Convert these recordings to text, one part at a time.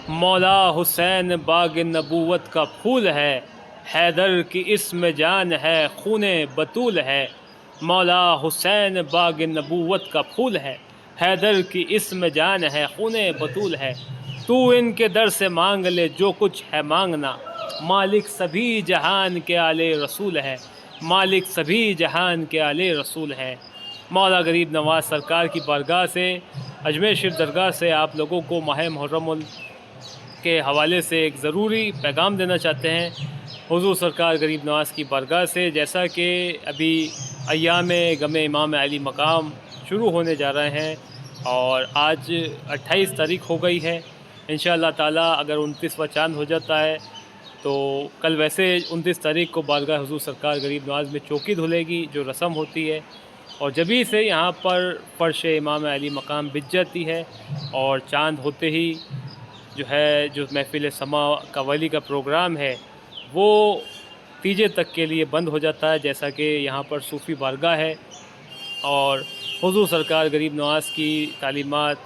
مولا حسین باغ نبوت کا پھول ہے، حیدر کی اسم جان ہے، خون بطول ہے۔ مولا حسین باغ نبوت کا پھول ہے، حیدر کی اسم جان ہے، خون بطول ہے۔ تو ان کے در سے مانگ لے جو کچھ ہے مانگنا، مالک سبھی جہان کے آلِ رسول ہے، مالک سبھی جہان کے آلِ رسول ہے۔ مولا غریب نواز سرکار کی بارگاہ سے، اجمیر شریف درگاہ سے آپ لوگوں کو ماہ محرم کے حوالے سے ایک ضروری پیغام دینا چاہتے ہیں حضور سرکار غریب نواز کی بارگاہ سے۔ جیسا کہ ابھی ایام غم امام علی مقام شروع ہونے جا رہے ہیں اور آج 28 تاریخ ہو گئی ہے، انشاءاللہ تعالیٰ اگر 29واں چاند ہو جاتا ہے تو کل ویسے 29 تاریخ کو بارگاہ حضور سرکار غریب نواز میں چوکی دھلے گی جو رسم ہوتی ہے، اور جبھی سے یہاں پر فرش امام علی مقام بچ جاتی ہے اور چاند ہوتے ہی جو محفل سما قوالی کا پروگرام ہے وہ تیجے تک کے لیے بند ہو جاتا ہے، جیسا کہ یہاں پر صوفی بارگاہ ہے اور حضور سرکار غریب نواز کی تعلیمات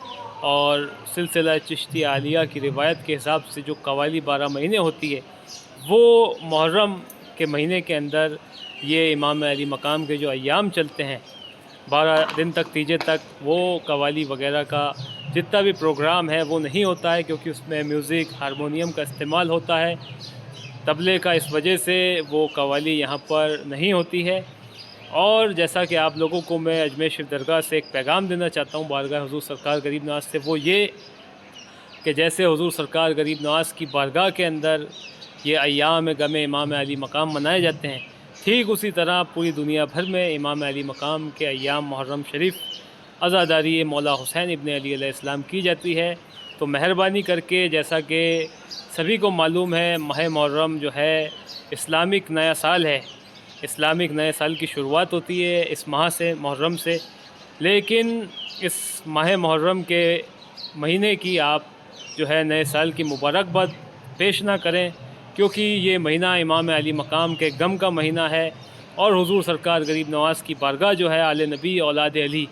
اور سلسلہ چشتی عالیہ کی روایت کے حساب سے جو قوالی 12 مہینے ہوتی ہے وہ محرم کے مہینے کے اندر یہ امام علی مقام کے جو ایام چلتے ہیں 12 دن تک تیجے تک، وہ قوالی وغیرہ کا جتنا بھی پروگرام ہے وہ نہیں ہوتا ہے، کیونکہ اس میں میوزک ہارمونیم کا استعمال ہوتا ہے، طبلے کا، اس وجہ سے وہ قوالی یہاں پر نہیں ہوتی ہے۔ اور جیسا کہ آپ لوگوں کو میں اجمیر شریف درگاہ سے ایک پیغام دینا چاہتا ہوں بارگاہ حضور سرکار غریب نواز سے، وہ یہ کہ جیسے حضور سرکار غریب نواز کی بارگاہ کے اندر یہ ایام غم امام علی مقام منائے جاتے ہیں، ٹھیک اسی طرح پوری دنیا بھر میں امام علی مقام کے ایام محرم شریف عزاداری مولا حسین ابن علی علیہ السلام کی جاتی ہے۔ تو مہربانی کر کے، جیسا کہ سبھی کو معلوم ہے، ماہ محرم جو ہے اسلامک نیا سال ہے، اسلامک نئے سال کی شروعات ہوتی ہے اس ماہ سے، محرم سے، لیکن اس ماہ محرم کے مہینے کی آپ جو ہے نئے سال کی مبارکباد پیش نہ کریں، کیونکہ یہ مہینہ امام علی مقام کے غم کا مہینہ ہے اور حضور سرکار غریب نواز کی بارگاہ جو ہے آل نبی اولاد علی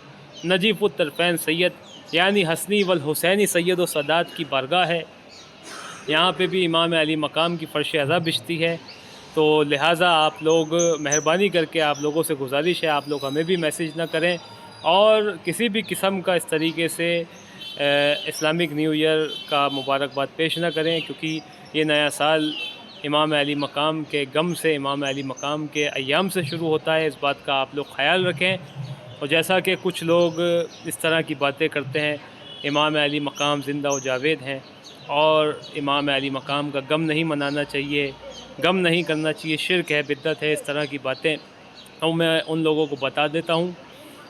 نجیب الطرفین سید یعنی حسنی والحسینی سید و سادات کی بارگاہ ہے، یہاں پہ بھی امام علی مقام کی فرش عزا بچتی ہے۔ تو لہٰذا آپ لوگ مہربانی کر کے، آپ لوگوں سے گزارش ہے، آپ لوگ ہمیں بھی میسیج نہ کریں اور کسی بھی قسم کا اس طریقے سے اسلامک نیو ایئر کا مبارکباد پیش نہ کریں، کیونکہ یہ نیا سال امام علی مقام کے غم سے، امام علی مقام کے ایام سے شروع ہوتا ہے، اس بات کا آپ لوگ خیال رکھیں۔ اور جیسا کہ کچھ لوگ اس طرح کی باتیں کرتے ہیں، امام علی مقام زندہ و جاوید ہیں اور امام علی مقام کا غم نہیں منانا چاہیے، غم نہیں کرنا چاہیے، شرک ہے، بدعت ہے، اس طرح کی باتیں، اور میں ان لوگوں کو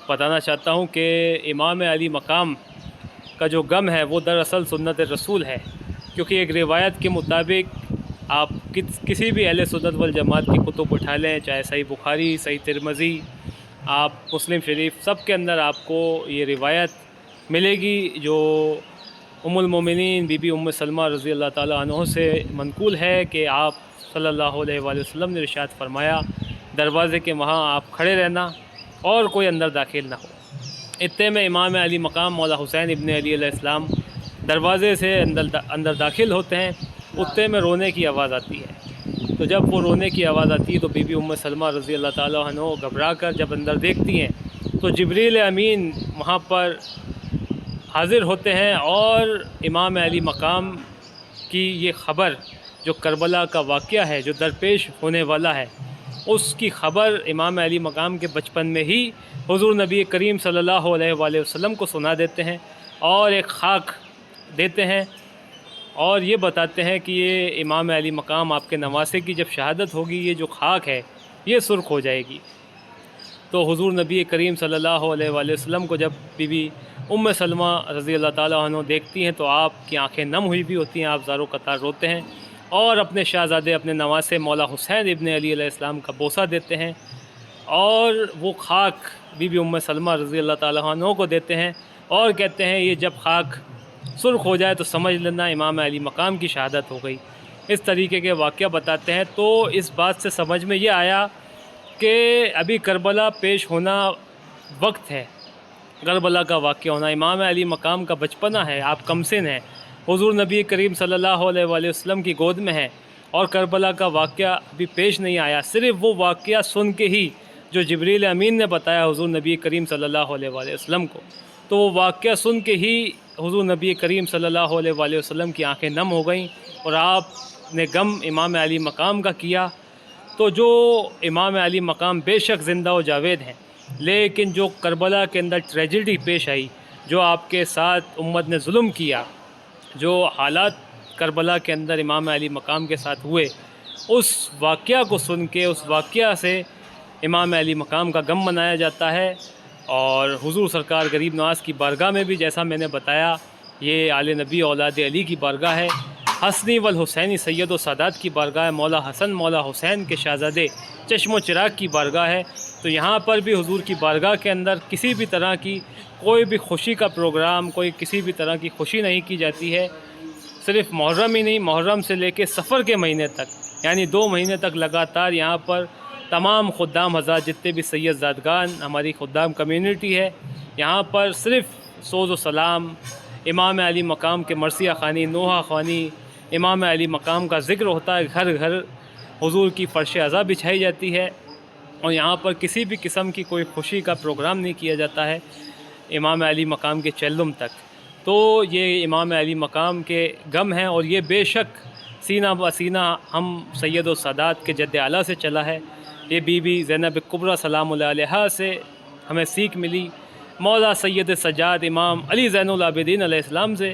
بتانا چاہتا ہوں کہ امام علی مقام کا جو غم ہے وہ دراصل سنت رسول ہے، کیونکہ ایک روایت کے مطابق آپ کسی بھی اہل سنت والجماعت کی کتب اٹھا لیں، چاہے صحیح بخاری، صحیح ترمذی، آپ مسلم شریف، سب کے اندر آپ کو یہ روایت ملے گی جو ام المومنین بی بی ام سلمہ رضی اللہ تعالیٰ عنہ سے منقول ہے کہ آپ صلی اللہ علیہ وآلہ وسلم نے ارشاد فرمایا، دروازے کے وہاں آپ کھڑے رہنا اور کوئی اندر داخل نہ ہو۔ اتنے میں امام علی مقام مولا حسین ابن علی علیہ السلام دروازے سے اندر داخل ہوتے ہیں، اتنے میں رونے کی آواز آتی ہے۔ تو جب وہ رونے کی آواز آتی ہے تو بی بی ام سلمہ رضی اللہ تعالیٰ عنہ گھبرا کر جب اندر دیکھتی ہیں تو جبریل امین وہاں پر حاضر ہوتے ہیں اور امام علی مقام کی یہ خبر، جو کربلا کا واقعہ ہے، جو درپیش ہونے والا ہے، اس کی خبر امام علی مقام کے بچپن میں ہی حضور نبی کریم صلی اللہ علیہ وآلہ وسلم کو سنا دیتے ہیں اور ایک خاک دیتے ہیں اور یہ بتاتے ہیں کہ یہ امام علی مقام آپ کے نواسے کی جب شہادت ہوگی، یہ جو خاک ہے یہ سرخ ہو جائے گی۔ تو حضور نبی کریم صلی اللہ علیہ وآلہ وسلم کو جب بی بی ام سلمہ رضی اللہ تعالیٰ عنہ دیکھتی ہیں تو آپ کی آنکھیں نم ہوئی بھی ہوتی ہیں، آپ زار و قطار روتے ہیں اور اپنے شہزادے، اپنے نواسے مولا حسین ابن علی علیہ السلام کا بوسہ دیتے ہیں اور وہ خاک بی بی ام سلمہ رضی اللہ تعالیٰ عنہ کو دیتے ہیں اور کہتے ہیں یہ جب خاک سرخ ہو جائے تو سمجھ لینا امام علی مقام کی شہادت ہو گئی۔ اس طریقے کے واقعہ بتاتے ہیں۔ تو اس بات سے سمجھ میں یہ آیا کہ ابھی کربلا پیش ہونا وقت ہے، کربلا کا واقعہ ہونا، امام علی مقام کا بچپنا ہے، آپ کم سن ہیں حضور نبی کریم صلی اللہ علیہ وآلہ وسلم کی گود میں ہیں، اور کربلا کا واقعہ ابھی پیش نہیں آیا، صرف وہ واقعہ سن کے ہی جو جبریل امین نے بتایا حضور نبی کریم صلی اللہ علیہ وآلہ وسلم کو، تو وہ واقعہ سن کے ہی حضور نبی کریم صلی اللہ علیہ وآلہ وسلم کی آنکھیں نم ہو گئیں، اور آپ نے غم امام علی مقام کا کیا۔ تو جو امام علی مقام بے شک زندہ و جاوید ہیں، لیکن جو کربلا کے اندر ٹریجڈی پیش آئی، جو آپ کے ساتھ امت نے ظلم کیا، جو حالات کربلا کے اندر امام علی مقام کے ساتھ ہوئے، اس واقعہ کو سن کے، اس واقعہ سے امام علی مقام کا غم منایا جاتا ہے۔ اور حضور سرکار غریب نواز کی بارگاہ میں بھی، جیسا میں نے بتایا، یہ آل نبی اولاد علی کی بارگاہ ہے، حسنی والحسینی سید و سادات کی بارگاہ ہے، مولا حسن مولا حسین کے شہزادے چشم و چراغ کی بارگاہ ہے۔ تو یہاں پر بھی حضور کی بارگاہ کے اندر کسی بھی طرح کی کوئی بھی خوشی کا پروگرام، کوئی کسی بھی طرح کی خوشی نہیں کی جاتی ہے۔ صرف محرم ہی نہیں، محرم سے لے کے سفر کے مہینے تک، یعنی 2 مہینے تک لگاتار یہاں پر تمام خدام حضرات، جتنے بھی سید زادگان ہماری خدام کمیونٹی ہے، یہاں پر صرف سوز و سلام، امام علی مقام کے مرثیہ خوانی، نوحہ خوانی، امام علی مقام کا ذکر ہوتا ہے، گھر گھر حضور کی فرش عزا بچھائی جاتی ہے، اور یہاں پر کسی بھی قسم کی کوئی خوشی کا پروگرام نہیں کیا جاتا ہے امام علی مقام کے چلم تک۔ تو یہ امام علی مقام کے غم ہیں، اور یہ بے شک سینہ بہ سینہ ہم سید و سادات کے جد اعلیٰ سے چلا ہے۔ یہ بی بی زینب کبریٰ سلام اللہ علیہا سے ہمیں سیکھ ملی، مولا سید سجاد امام علی زین العابدین علیہ السلام سے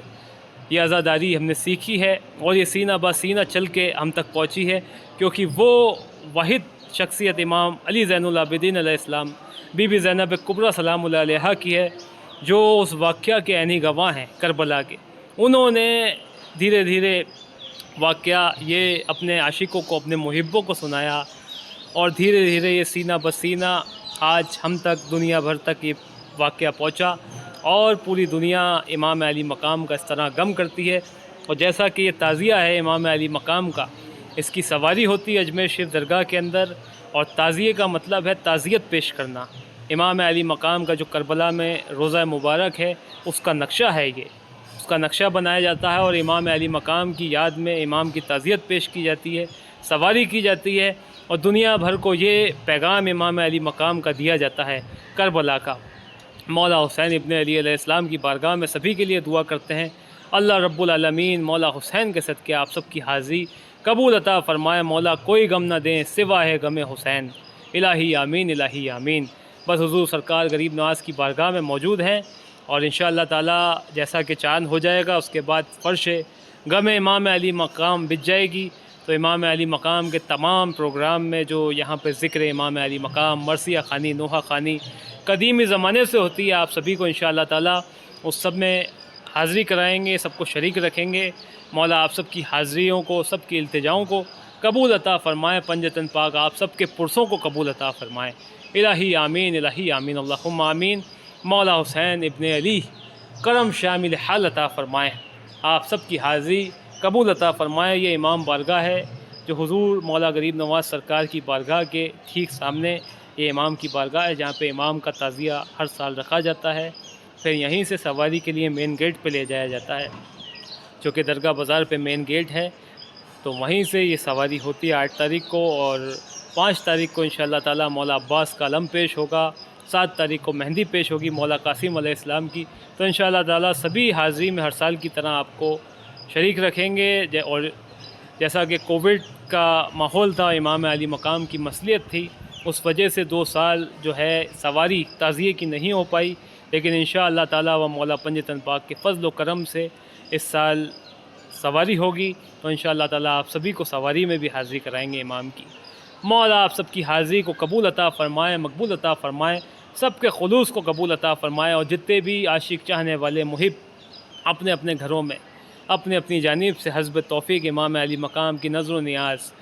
یہ عزاداری ہم نے سیکھی ہے، اور یہ سینہ بہ سینہ چل کے ہم تک پہنچی ہے، کیونکہ وہ واحد شخصیت امام علی زین العابدین علیہ السلام بی بی زینب کبریٰ سلام اللہ علیہا کی ہے، جو اس واقعہ کے عینی گواہ ہیں کربلا کے۔ انہوں نے دھیرے دھیرے واقعہ یہ اپنے عاشقوں کو، اپنے محبوں کو سنایا، اور دھیرے دھیرے یہ سینہ بہ سینہ آج ہم تک، دنیا بھر تک یہ واقعہ پہنچا، اور پوری دنیا امام علی مقام کا اس طرح غم کرتی ہے۔ اور جیسا کہ یہ تعزیہ ہے امام علی مقام کا، اس کی سواری ہوتی ہے اجمیر شریف درگاہ کے اندر، اور تعزیے کا مطلب ہے تعزیت پیش کرنا۔ امام علی مقام کا جو کربلا میں روضہ مبارک ہے، اس کا نقشہ ہے، یہ اس کا نقشہ بنایا جاتا ہے، اور امام علی مقام کی یاد میں امام کی تعزیت پیش کی جاتی ہے، سواری کی جاتی ہے، اور دنیا بھر کو یہ پیغام امام علی مقام کا دیا جاتا ہے کربلا کا۔ مولا حسین ابن علی علیہ السلام کی بارگاہ میں سبھی کے لیے دعا کرتے ہیں، اللہ رب العالمین مولا حسین کے صدقے آپ سب کی حاضری قبول عطا فرمائے، مولا کوئی غم نہ دیں سوائے غم حسین، الہی آمین الہی آمین۔ بس حضور سرکار غریب نواز کی بارگاہ میں موجود ہیں، اور انشاءاللہ تعالی جیسا کہ چاند ہو جائے گا، اس کے بعد فرش غم امام علی مقام بچ جائے گی، تو امام علی مقام کے تمام پروگرام میں جو یہاں پہ ذکر امام علی مقام، مرثیہ خوانی، نوحہ خوانی قدیمی زمانے سے ہوتی ہے، آپ سبھی کو انشاءاللہ تعالی اس سب میں حاضری کرائیں گے، سب کو شریک رکھیں گے۔ مولا آپ سب کی حاضریوں کو، سب کی التجاؤں کو قبول عطا فرمائے، پنجتن پاک آپ سب کے پرسوں کو قبول عطا فرمائے، الہی آمین الہی آمین اللہم آمین۔ مولا حسین ابن علی کرم شامل حال عطا فرمائے، آپ سب کی حاضری قبول عطا فرمائے۔ یہ امام بارگاہ ہے جو حضور مولا غریب نواز سرکار کی بارگاہ کے ٹھیک سامنے یہ امام کی بارگاہ ہے، جہاں پہ امام کا تعزیہ ہر سال رکھا جاتا ہے، پھر یہیں سے سواری کے لیے مین گیٹ پہ لے جایا جاتا ہے، جو کہ درگاہ بازار پہ مین گیٹ ہے، تو وہیں سے یہ سواری ہوتی ہے 8 تاریخ کو، اور 5 تاریخ کو انشاءاللہ تعالی مولا عباس کا علم پیش ہوگا، 7 تاریخ کو مہندی پیش ہوگی مولا قاسم علیہ السلام کی۔ تو انشاءاللہ تعالی سبھی حاضری میں ہر سال کی طرح آپ کو شریک رکھیں گے، اور جیسا کہ کووڈ کا ماحول تھا، امام علی مقام کی مصلیت تھی، اس وجہ سے 2 سال جو ہے سواری تعزیے کی نہیں ہو پائی، لیکن انشاءاللہ تعالی و مولا پنجتن پاک کے فضل و کرم سے اس سال سواری ہوگی، تو انشاءاللہ تعالی آپ سبھی کو سواری میں بھی حاضری کرائیں گے امام کی۔ مولا آپ سب کی حاضری کو قبول عطا فرمائے، مقبول عطا فرمائے، سب کے خلوص کو قبول عطا فرمائے، اور جتنے بھی عاشق چاہنے والے محب اپنے اپنے گھروں میں اپنے اپنی جانب سے حسب توفیق امام علی مقام کی نظر و نیاز،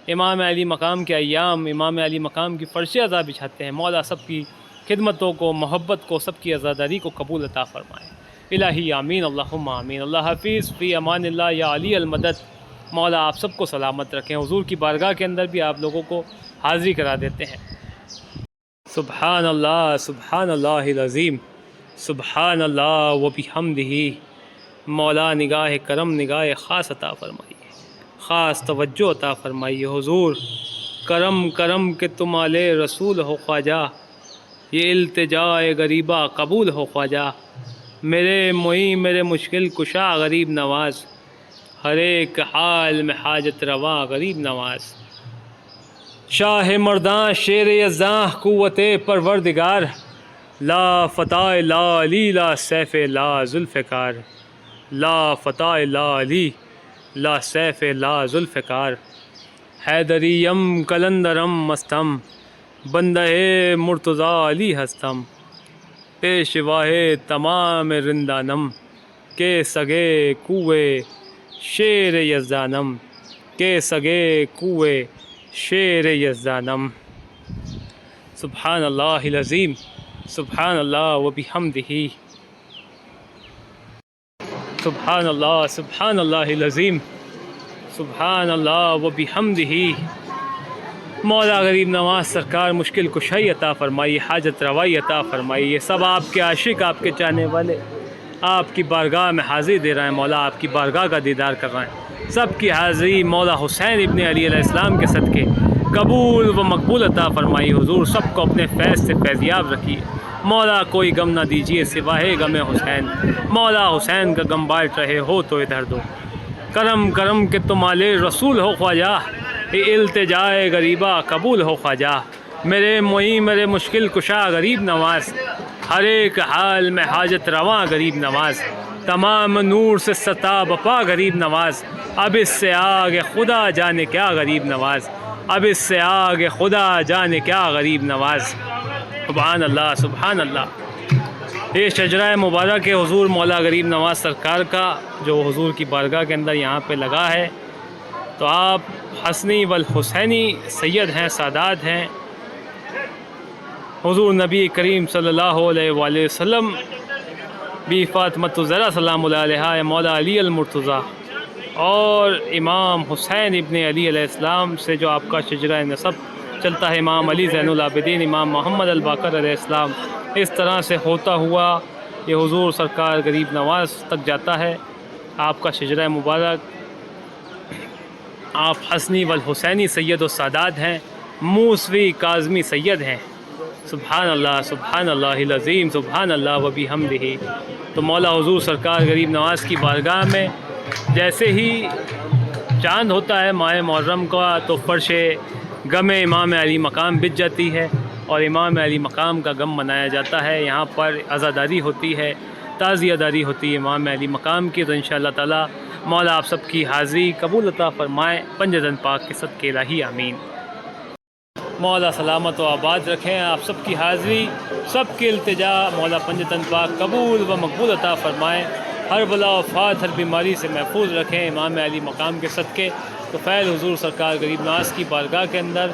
امام علی مقام کے ایام، امام علی مقام کی فرش عزا بچھاتے ہیں، مولا سب کی خدمتوں کو، محبت کو، سب کی عزاداری کو قبول عطا فرمائے، الہی آمین اللہم آمین۔ اللہ حافظ، فی امان اللہ یا علی المدد۔ مولا آپ سب کو سلامت رکھیں، حضور کی بارگاہ کے اندر بھی آپ لوگوں کو حاضری کرا دیتے ہیں۔ سبحان اللہ العظیم، سبحان اللہ و بحمدہ، مولا نگاہ کرم نگاہ خاص عطا فرمائیے، خاص توجہ عطا فرمائیے حضور۔ کرم کرم کہ تم آل رسول ہو خواجہ، یہ التجائے غریبہ قبول ہو خواجہ۔ میرے معین میرے مشکل کشا غریب نواز، ہر ایک حال میں حاجت رواں غریب نواز۔ شاہ مرداں شیر یزداں قوت پروردگار، لا فتح لا علی لا سیف لا ذوالفقار، لا فتح لا علی لا سیف لا ذوالفقار۔ حیدریم کلندرم مستم، بندہ مرتضیٰ علی ہستم، پیشواہ تمام رندانم، کے سگے کوے شیر یزدانم، کے سگے کوے شیر یزدانم۔ سبحان اللہ العظیم، سبحان اللہ و بحمدہ، سبحان اللہ العظیم، سبحان اللہ و بحمدہ۔ مولا غریب نواز سرکار مشکل کشائی عطا فرمائیے، حاجت روائی عطا فرمائیے۔ سب آپ کے عاشق، آپ کے چاہنے والے آپ کی بارگاہ میں حاضری دے رہے ہیں، مولا آپ کی بارگاہ کا دیدار کر رہے ہیں۔ سب کی حاضری مولا حسین ابن علی علیہ السلام کے صدقے قبول و مقبول عطا فرمائیے حضور۔ سب کو اپنے فیض سے فیضیاب رکھیے مولا، کوئی غم نہ دیجیے سوائے غم حسین۔ مولا حسین کا غم بانٹ رہے ہو تو ادھر دو، کرم کرم کہ تم آل رسول ہو خواجہ، یہ التجائے غریبہ قبول ہو خواجہ۔ میرے معین میرے مشکل کشا غریب نواز، ہر ایک حال میں حاجت رواں غریب نواز۔ تمام نور سے ستا بپا غریب نواز، اب اس سے آگے خدا جانے کیا غریب نواز، اب اس سے آگے خدا جانے کیا غریب نواز۔ سبحان اللہ، سبحان اللہ۔ یہ شجرہ مبارک ہے حضور مولا غریب نواز سرکار کا، جو حضور کی بارگاہ کے اندر یہاں پہ لگا ہے۔ تو آپ حسنی والحسینی سید ہیں، سادات ہیں۔ حضور نبی کریم صلی اللہ علیہ وآلہ وسلم بی فاطمۃ الزہرا سلام اللہ علیہا، مولا علی المرتضیٰ اور امام حسین ابن علی علیہ السلام سے جو آپ کا شجرہ نسب چلتا ہے، امام علی زین العابدین، امام محمد الباقر علیہ السلام، اس طرح سے ہوتا ہوا یہ حضور سرکار غریب نواز تک جاتا ہے آپ کا شجرہ مبارک۔ آپ حسنی والحسینی سید و سادات ہیں، موسوی کاظمی سید ہیں۔ سبحان اللہ، سبحان اللہ العظیم، سبحان اللہ و بحمدہ۔ تو مولا حضور سرکار غریب نواز کی بارگاہ میں جیسے ہی چاند ہوتا ہے ماہ محرم کا، تو فرش غم امام علی مقام بچ جاتی ہے اور امام علی مقام کا غم منایا جاتا ہے۔ یہاں پر عزاداری ہوتی ہے، تعزیہ داری ہوتی ہے امام علی مقام کی۔ تو انشاءاللہ تعالی مولا آپ سب کی حاضری قبول عطا فرمائے، پنجتن پاک کے صدقے الہی آمین۔ مولا سلامت و آباد رکھیں آپ سب کی حاضری، سب کی التجا مولا پنجتن پاک قبول و مقبول عطا فرمائے، ہر بلا و فات ہر بیماری سے محفوظ رکھیں امام علی مقام کے صدقے۔ تو فیض حضور سرکار غریب نواز کی بارگاہ کے اندر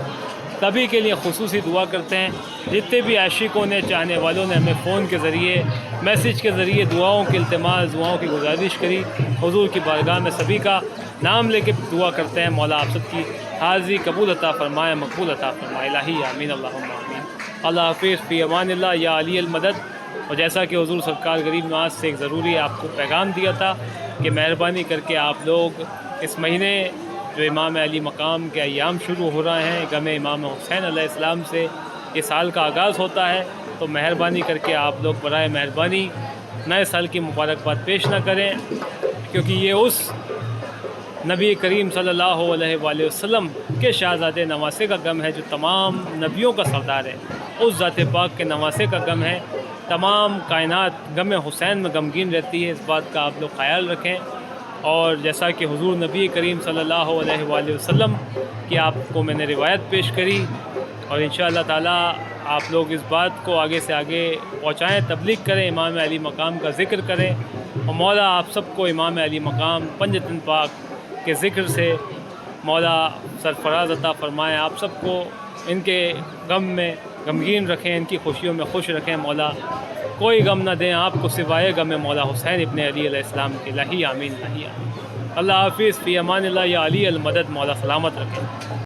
سبھی کے لیے خصوصی دعا کرتے ہیں۔ جتنے بھی عاشقوں نے، چاہنے والوں نے ہمیں فون کے ذریعے، میسیج کے ذریعے دعاؤں کی التماس، دعاؤں کی گزارش کری، حضور کی بارگاہ میں سبھی کا نام لے کے دعا کرتے ہیں مولا آپ سب کی حاضری قبول عطا فرمائے، مقبول عطا فرمائے الہی آمین، اللہم آمین۔ اللہ حافظ، فی امان اللہ، یا علی المدد۔ اور جیسا کہ حضور سرکار غریب نواز سے ایک ضروری آپ کو پیغام دیا تھا کہ مہربانی کر کے آپ لوگ اس مہینے جو امام علی مقام کے ایام شروع ہو رہے ہیں، غم امام حسین علیہ السلام سے یہ سال کا آغاز ہوتا ہے، تو مہربانی کر کے آپ لوگ برائے مہربانی نئے سال کی مبارکباد پیش نہ کریں، کیونکہ یہ اس نبی کریم صلی اللہ علیہ وآلہ وسلم کے شہزادے نواسے کا غم ہے جو تمام نبیوں کا سردار ہے، اس ذات پاک کے نواسے کا غم ہے۔ تمام کائنات غم حسین میں غمگین رہتی ہے، اس بات کا آپ لوگ خیال رکھیں۔ اور جیسا کہ حضور نبی کریم صلی اللہ علیہ وآلہ وسلم کی آپ کو میں نے روایت پیش کری، اور انشاءاللہ تعالی آپ لوگ اس بات کو آگے سے آگے پہنچائیں، تبلیغ کریں، امام علی مقام کا ذکر کریں، اور مولا آپ سب کو امام علی مقام پنجتن پاک کے ذکر سے مولا سرفراز عطا فرمائیں، آپ سب کو ان کے غم میں غمگین رکھیں، ان کی خوشیوں میں خوش رکھیں، مولا کوئی غم نہ دیں آپ کو سوائے غم مولا حسین ابن علی علیہ السلام کے الہی آمین، الہی آمین۔ اللہ حافظ، فی امان اللہ، یا علی المدد، مولا سلامت رکھیں۔